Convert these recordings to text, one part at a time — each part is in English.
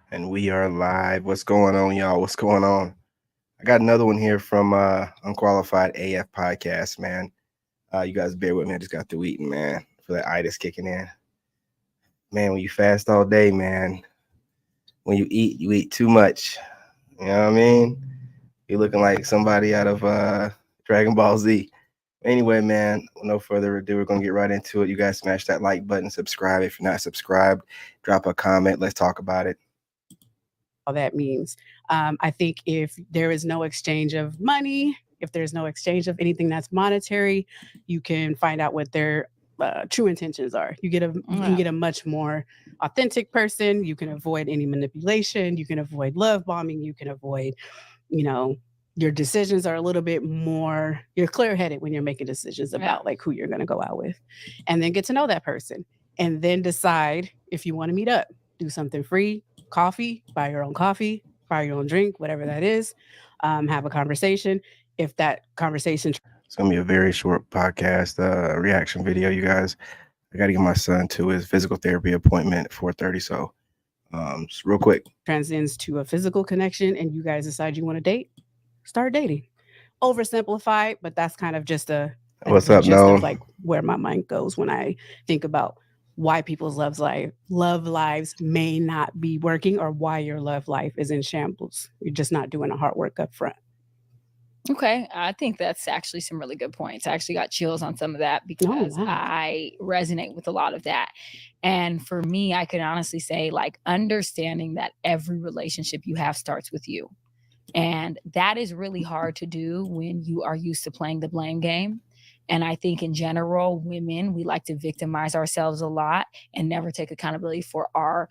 And we are live. What's going on, y'all? What's going on? I got another one here from Unqualified AF Podcast, man. You guys bear with me. I just got through eating, man. For that itis kicking in. Man, when you fast all day, man, when you eat too much. You know what I mean? You're looking like somebody out of Dragon Ball Z. Anyway, man, no further ado, we're going to get right into it. You guys smash that like button, subscribe. If you're not subscribed, drop a comment. Let's talk about it. All that means. I think if there is no exchange of money, if there's no exchange of anything that's monetary, you can find out what their true intentions are. You can get a much more authentic person. You can avoid any manipulation. You can avoid love bombing. You can avoid, you know, your decisions are a little bit more. You're clear headed when you're making decisions about like who you're going to go out with, and then get to know that person, and then decide if you want to meet up, do something free, coffee, buy your own drink, whatever that is. Have a conversation. If that conversation, It's gonna be a very short podcast reaction video, you guys. I got to get my son to his physical therapy appointment at 4:30. So, just real quick. transcends to a physical connection, and you guys decide you want to date, start dating. Oversimplified, but that's kind of just What's the up, gist no? of like where my mind goes when I think about why people's love lives may not be working, or why your love life is in shambles. You're just not doing the hard work up front. Okay, I think that's actually some really good points. I actually got chills on some of that because I resonate with a lot of that. And for me, I can honestly say, like, understanding that every relationship you have starts with you. And that is really hard to do when you are used to playing the blame game. And I think in general, women, we like to victimize ourselves a lot and never take accountability for our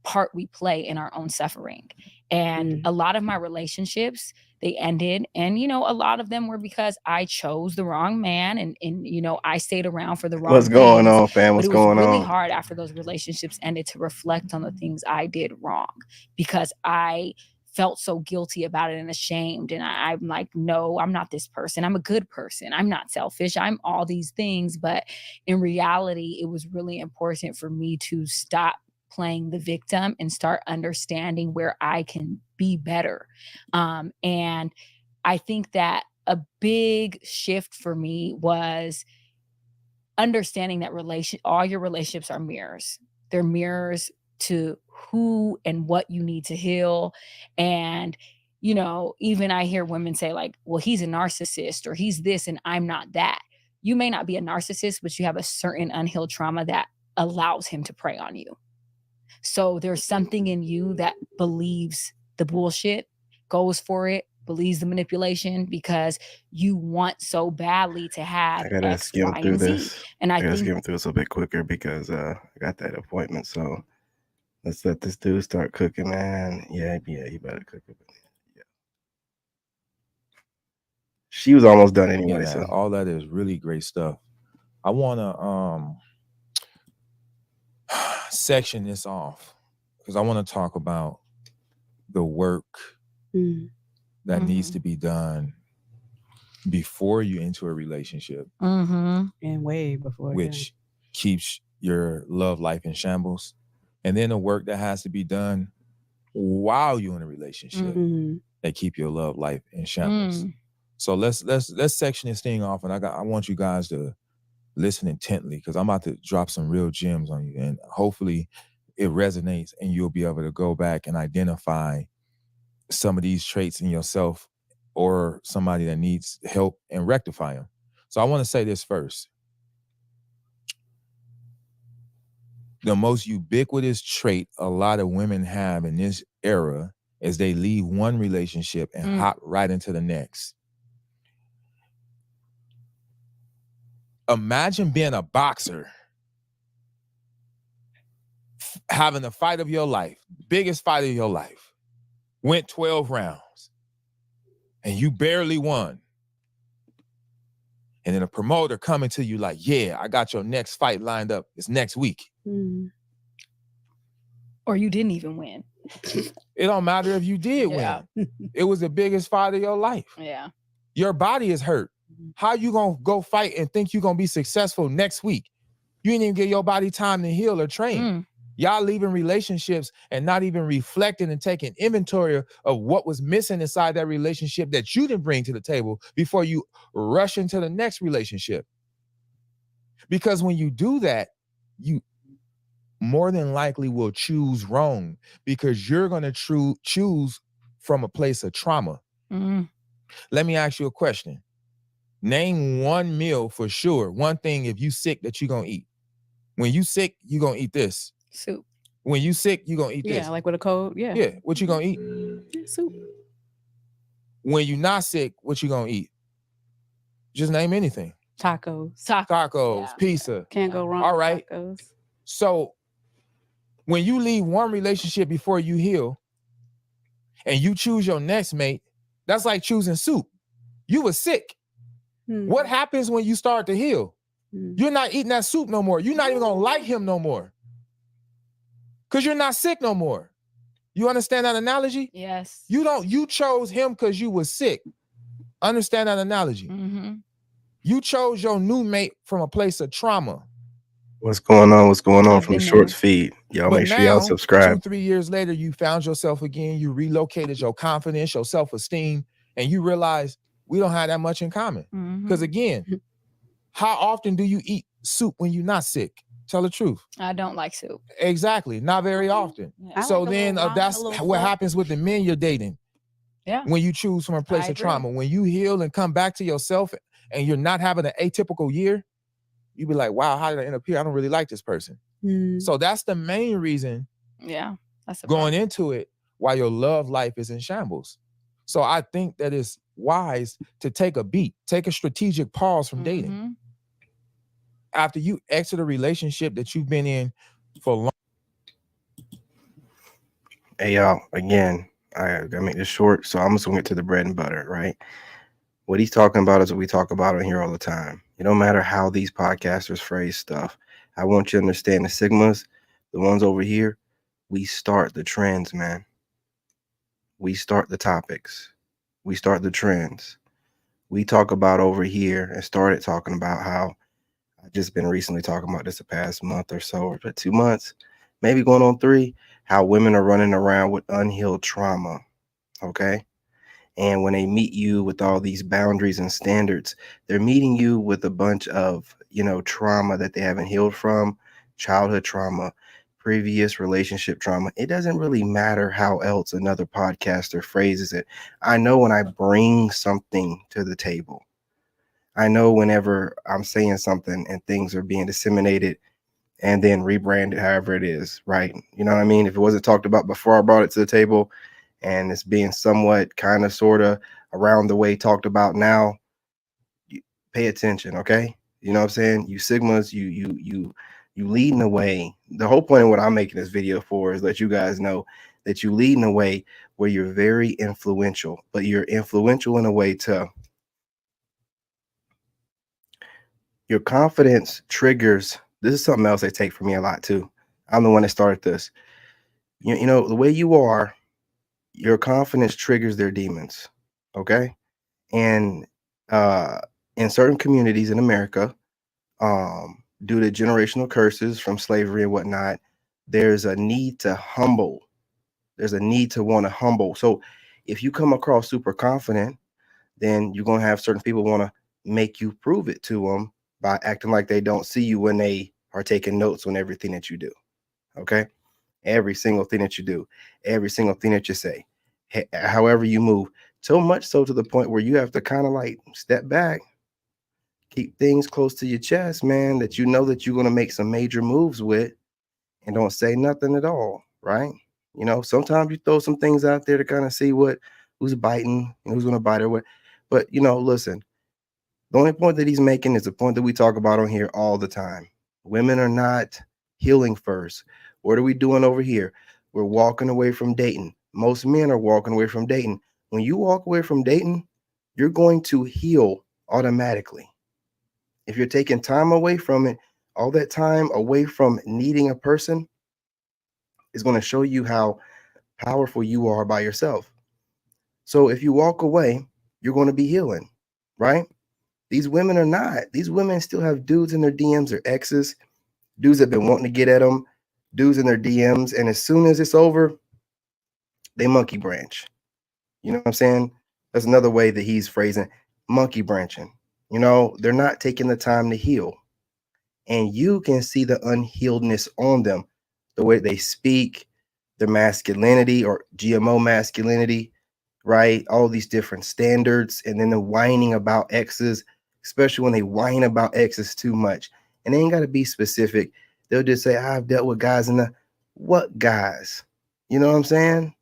part we play in our own suffering. And a lot of my relationships, they ended, and a lot of them were because I chose the wrong man, and I stayed around for the wrong What's going things. on, fam? What's But it was going really on? hard after those relationships ended to reflect on the things I did wrong, because I felt so guilty about it and ashamed. And I'm like, no, I'm not this person. I'm a good person. I'm not selfish. I'm all these things. But in reality, it was really important for me to stop playing the victim and start understanding where I can be better. And I think that a big shift for me was understanding that all your relationships are mirrors. They're mirrors to who and what you need to heal. And even I hear women say, like, well, he's a narcissist, or he's this and I'm not that. You may not be a narcissist, but you have a certain unhealed trauma that allows him to prey on you. So there's something in you that believes the bullshit, goes for it, believes the manipulation, because you want so badly to have I gotta X, skim Y, through and Z. this. And I I gotta think skim through this a bit quicker because I got that appointment. So let's let this dude start cooking, man. Yeah, he better cook it. Yeah. She was almost done anyway. Yeah, So all that is really great stuff. I wanna section this off because I want to talk about the work that needs to be done before you enter a relationship, and way before, which keeps your love life in shambles, and then the work that has to be done while you're in a relationship that keep your love life in shambles. So let's section this thing off, and I want you guys to listen intently, because I'm about to drop some real gems on you, and hopefully it resonates and you'll be able to go back and identify some of these traits in yourself or somebody that needs help and rectify them. So I want to say this first. The most ubiquitous trait a lot of women have in this era is they leave one relationship and hop right into the next. Imagine being a boxer, having the fight of your life, biggest fight of your life, went 12 rounds, and you barely won. And then a promoter coming to you like, yeah, I got your next fight lined up. It's next week. Or you didn't even win. It don't matter if you did win. It was the biggest fight of your life. Yeah. Your body is hurt. How you gonna go fight and think you're gonna be successful next week? You didn't even give your body time to heal or train. Y'all leaving relationships and not even reflecting and taking inventory of what was missing inside that relationship that you didn't bring to the table before you rush into the next relationship. Because when you do that, you more than likely will choose wrong, because you're going to choose from a place of trauma. Mm. Let me ask you a question. Name one meal for sure, one thing if you sick that you're going to eat. When you sick, you're going to eat this. Soup. When you sick, you're going to eat this. Yeah, like with a cold. Yeah. Yeah, what you going to eat? Yeah, soup. When you're not sick, what you going to eat? Just name anything. Tacos. Tacos, Yeah. pizza. Can't go wrong. All right. With tacos. So when you leave one relationship before you heal and you choose your next mate, that's like choosing soup. You were sick. What happens when you start to heal? You're not eating that soup no more. You're not even going to like him no more, because you're not sick no more. You understand that analogy? Yes. You chose him because you were sick. Understand that analogy? Mm-hmm. You chose your new mate from a place of trauma. What's going on? What's going on I've from the been Shorts there. feed? Y'all But make sure y'all now, subscribe. 2-3 years later, you found yourself again. You relocated your confidence, your self-esteem, and you realize we don't have that much in common. Because again, how often do you eat soup when you're not sick? Tell the truth. I don't like soup. Exactly. Not very often. Yeah. So like a then little ramen, that's a little what fluff. happens with the men you're dating. Yeah. When you choose from a place I of agree. trauma, when you heal and come back to yourself and you're not having an atypical year, you be like, wow, how did I end up here? I don't really like this person. So that's the main reason Yeah. That's a going into it why your love life is in shambles. So I think that it's wise to take a beat, take a strategic pause from dating. After you exit a relationship that you've been in for long. Hey y'all, again, I gotta make this short, so I'm just gonna get to the bread and butter, right? What he's talking about is what we talk about on here all the time. It don't matter how these podcasters phrase stuff. I want you to understand the Sigmas, the ones over here, we start the trends, man. We start the topics. We start the trends. We talk about over here and started talking about how I've just been recently talking about this the past month or so, or 2 months, maybe going on 3, how women are running around with unhealed trauma. Okay. And when they meet you with all these boundaries and standards, they're meeting you with a bunch of, trauma that they haven't healed from, childhood trauma, previous relationship trauma. It doesn't really matter how else another podcaster phrases it. I know when I bring something to the table, I know whenever I'm saying something and things are being disseminated and then rebranded however it is, right? You know what I mean? If it wasn't talked about before I brought it to the table and it's being somewhat kind of sort of around the way talked about now, pay attention, okay? You know what I'm saying? You Sigmas, you leading the way. The whole point of what I'm making this video for is let you guys know that you leading the way where you're very influential, but you're influential in a way to your confidence triggers. This is something else they take from me a lot too. I'm the one that started this. You know, the way you are, your confidence triggers their demons. Okay. And in certain communities in America, due to generational curses from slavery and whatnot, there's a need to humble. There's a need to want to humble. So if you come across super confident, then you're going to have certain people want to make you prove it to them by acting like they don't see you when they are taking notes on everything that you do. Okay. Every single thing that you do, every single thing that you say, however you move, so much so to the point where you have to kind of like step back, keep things close to your chest, man, that you know that you're going to make some major moves with, and don't say nothing at all. Right. You know, sometimes you throw some things out there to kind of see who's biting and who's going to bite or what. But, listen, the only point that he's making is the point that we talk about on here all the time. Women are not healing first. What are we doing over here? We're walking away from dating. Most men are walking away from dating. When you walk away from dating, you're going to heal automatically. If you're taking time away from it, all that time away from needing a person is going to show you how powerful you are by yourself. So if you walk away, you're going to be healing, right? These women are not. These women still have dudes in their DMs or exes, dudes that have been wanting to get at them, dudes in their DMs, and as soon as it's over, they monkey branch. You know what I'm saying? That's another way that he's phrasing monkey branching. You know, they're not taking the time to heal. And you can see the unhealedness on them, the way they speak, their masculinity or GMO masculinity, right? All these different standards, and then the whining about exes, especially when they whine about exes too much. And they ain't got to be specific. They'll just say, I've dealt with guys in the what guys? You know what I'm saying?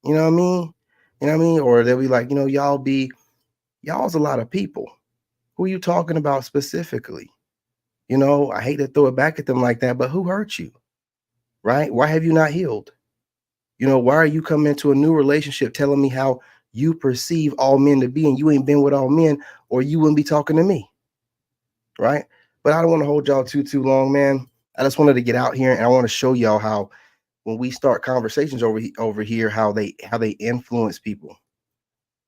You know what I mean? You know what I mean? Or they'll be like, you know, y'all's a lot of people. Who are you talking about specifically? You know, I hate to throw it back at them like that, but who hurt you? Right? Why have you not healed? You know, why are you coming into a new relationship telling me how you perceive all men to be and you ain't been with all men, or you wouldn't be talking to me? Right? But I don't want to hold y'all too long, man. I just wanted to get out here and I want to show y'all how when we start conversations over here, how they influence people.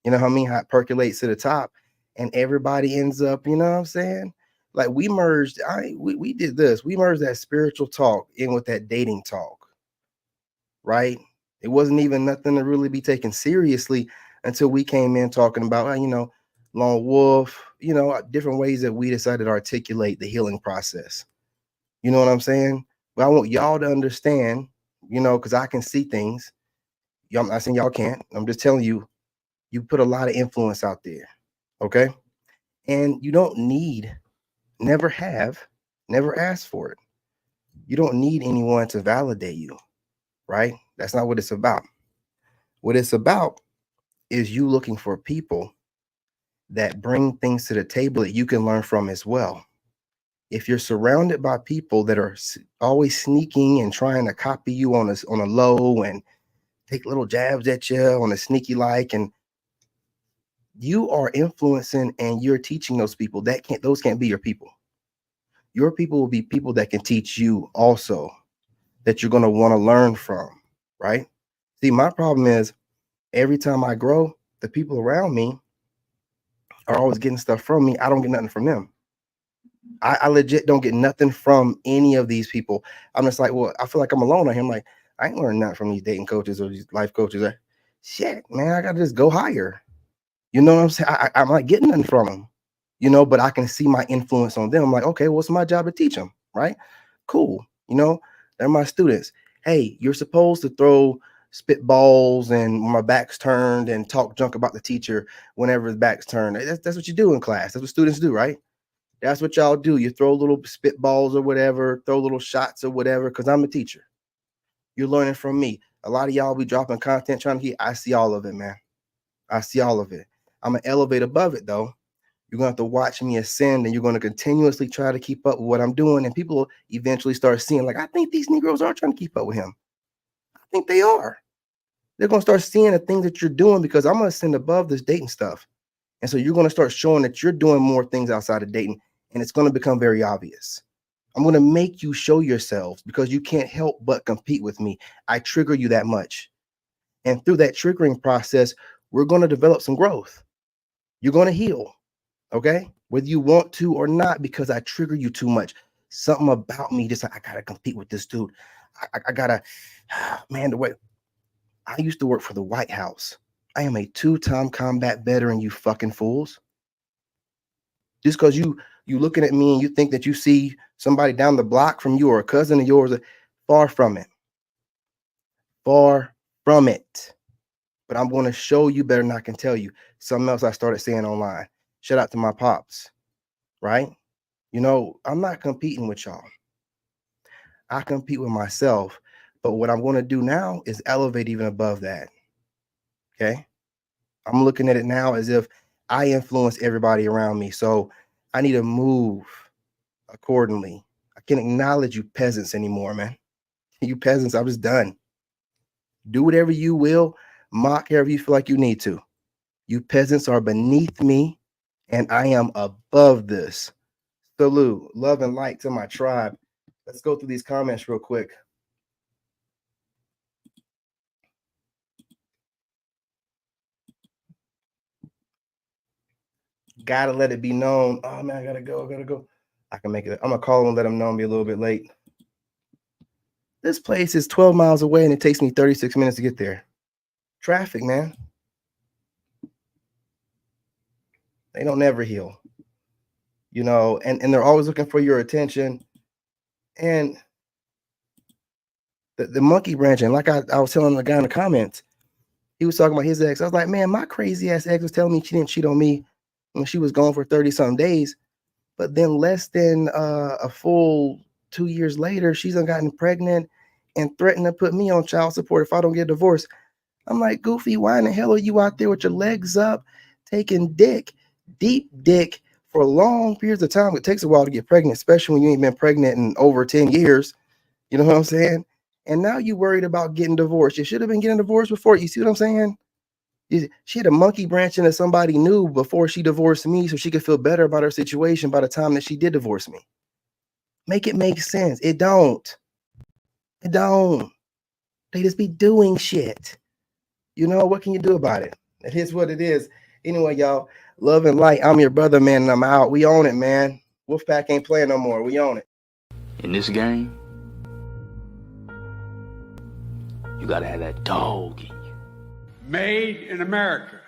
You know how I mean? How it percolates to the top and everybody ends up, you know what I'm saying? Like we merged, we did this. We merged that spiritual talk in with that dating talk, right? It wasn't even nothing to really be taken seriously until we came in talking about, you know, lone wolf, you know, different ways that we decided to articulate the healing process. You know what I'm saying? But I want y'all to understand, you know, because I can see things. Y'all, I'm not saying y'all can't. I'm just telling you, you put a lot of influence out there. Okay. And you don't need, never have, never ask for it. You don't need anyone to validate you, right? That's not what it's about. What it's about is you looking for people that bring things to the table that you can learn from as well. If you're surrounded by people that are always sneaking and trying to copy you on a low and take little jabs at you on a sneaky like, and you are influencing and you're teaching those people, those can't be your people. Your people will be people that can teach you also, that you're going to want to learn from, right? See, my problem is every time I grow, the people around me are always getting stuff from me. I don't get nothing from them. I legit don't get nothing from any of these people. I'm just like, well, I feel like I'm alone on here. I'm like, I ain't learning nothing from these dating coaches or these life coaches. Shit, man, I gotta just go higher. You know what I'm saying? I'm not getting nothing from them, you know, but I can see my influence on them. I'm like, okay, what's my job to teach them? Right? Cool. You know, they're my students. Hey, you're supposed to throw spitballs and when my back's turned and talk junk about the teacher whenever his back's turned. That's what you do in class. That's what students do, right? That's what y'all do. You throw little spitballs or whatever, throw little shots or whatever, because I'm a teacher. You're learning from me. A lot of y'all be dropping content trying to get, I see all of it, man. I see all of it. I'm going to elevate above it, though. You're going to have to watch me ascend and you're going to continuously try to keep up with what I'm doing. And people will eventually start seeing, like, I think these Negroes are trying to keep up with him. I think they are. They're going to start seeing the things that you're doing because I'm going to ascend above this dating stuff. And so you're going to start showing that you're doing more things outside of dating. And it's going to become very obvious. I'm going to make you show yourselves because you can't help but compete with me. I trigger you that much. And through that triggering process, we're going to develop some growth. You're going to heal. Okay. Whether you want to or not, because I trigger you too much. Something about me just like, I got to compete with this dude. I got to, man, the way I used to work for the White House. I am a 2-time combat veteran, you fucking fools. Just because you looking at me and you think that you see somebody down the block from you or a cousin of yours, far from it. Far from it. But I'm going to show you better than I can tell you. Something else I started saying online. Shout out to my pops, right? You know, I'm not competing with y'all. I compete with myself. But what I'm going to do now is elevate even above that. Okay? I'm looking at it now as if I influence everybody around me. So I need to move accordingly. I can't acknowledge you peasants anymore, man. You peasants, I'm just done. Do whatever you will, mock however you feel like you need to. You peasants are beneath me, and I am above this. Salute, love, and light to my tribe. Let's go through these comments real quick. Gotta let it be known. Oh man, I gotta go. I can make it. I'm gonna call him and let him know I'm be a little bit late. This place is 12 miles away and it takes me 36 minutes to get there. Traffic, man. They don't never heal. You know, and they're always looking for your attention. And the monkey branching, like I was telling the guy in the comments, he was talking about his ex. I was like, man, my crazy ass ex was telling me she didn't cheat on me when she was gone for 30-something days. But then less than a full 2 years later, she's gotten pregnant and threatened to put me on child support if I don't get a divorce. I'm like, Goofy, why in the hell are you out there with your legs up, taking dick, deep dick, for long periods of time? It takes a while to get pregnant, especially when you ain't been pregnant in over 10 years. You know what I'm saying? And now you worried about getting divorced. You should have been getting divorced before. You see what I'm saying? She had a monkey branch into somebody new before she divorced me so she could feel better about her situation by the time that she did divorce me. Make it make sense. It don't. It don't. They just be doing shit. You know, what can you do about it? It is what it is. Anyway, y'all, love and light. I'm your brother, man, and I'm out. We own it, man. Wolfpack ain't playing no more. We own it. In this game, you gotta have that dog in you. Made in America.